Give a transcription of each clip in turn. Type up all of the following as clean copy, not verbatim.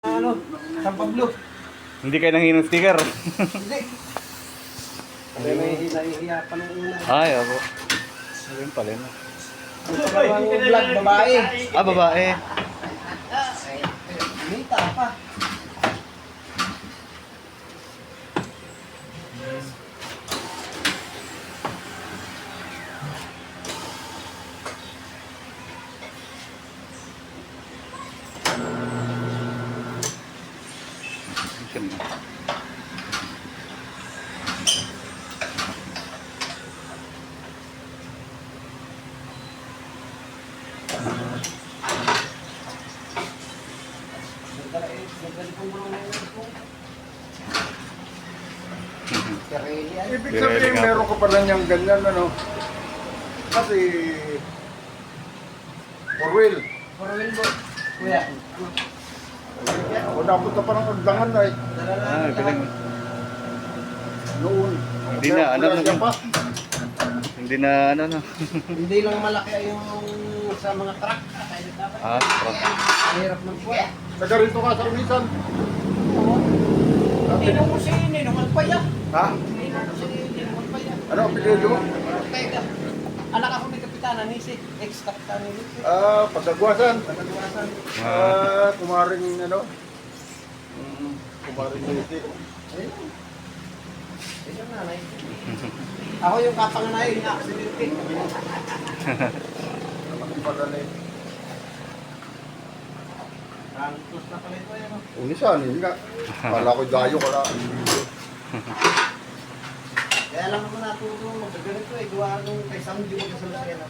Ano? San Pablo. Hindi kayo nanghingi ng sticker. Hindi. Kasi may nahihiya pa nung una. Ay, ako. Ayun pala yun. Ang pangalawang vlog, babae. Ah, babae. Mita pa. Ibig sabihin, meron ka pala niyang ganyan, ano? Kasi, for wheel. Porwil mo. Kuya. Ako napunta pa ng Agdangan na eh. Ah, bilang. Noon. Hindi na, ano na. Siya pa. Hindi na, ano na. Hindi lang malaki yung sa mga truck. Ah, truck. Mahirap ng kuya. Taga rito ka sa Umisan. Ninong ko si Ninong Alpaya. Ha? Ninong ko si Ninong Alpaya. Ano ang apelyido mo? Teka. Anak ako ni Kapitana Nisi. Ex-Kapitana Nisi. Ah, Pagdagwasan. Pagkagawasan. Kumaring ano? Kumaring Liti. Ayun. Ayun yung nanay. Ako yung kapanganay na aksidente. Pagdalay. Rangtos na pala ito yan. Umisan, hindi nga. Kala ko dayo ka lang. Kaya lang naman natulong magkaganito eh. Gawa nung kay Samdi mo sa Lucena.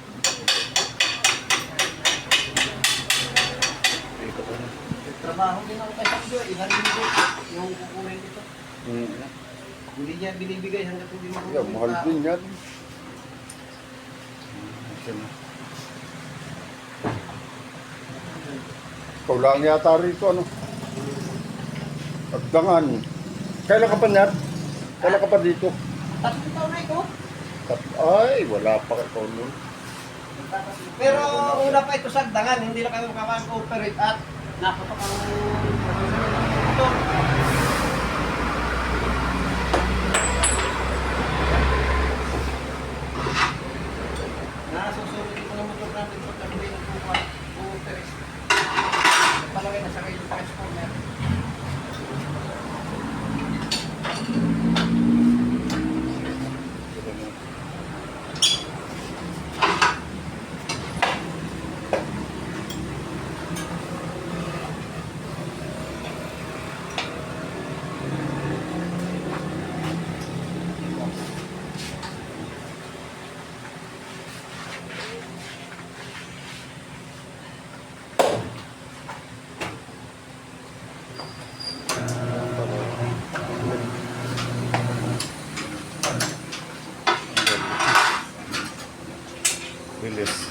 Trabaho din ako kay Samdi. Iharin ko yung kukunin dito. Hindi niya binibigay hanggat hindi mo Yeah, mahal din yan. Ikaw lang yata rito, ano? Agdangan. Kailan ka pa niyan? Kailan ka pa dito? 3 taon na ito. Ay, wala pa ikaw nun. Pero una pa ito sa Agdangan, hindi na kami makaka-cooperate at napapak ang ito. Nasusunod ito ng motor natin pag kami nag-cooperate. Palagay na sa kayo sa exporter. Bilis.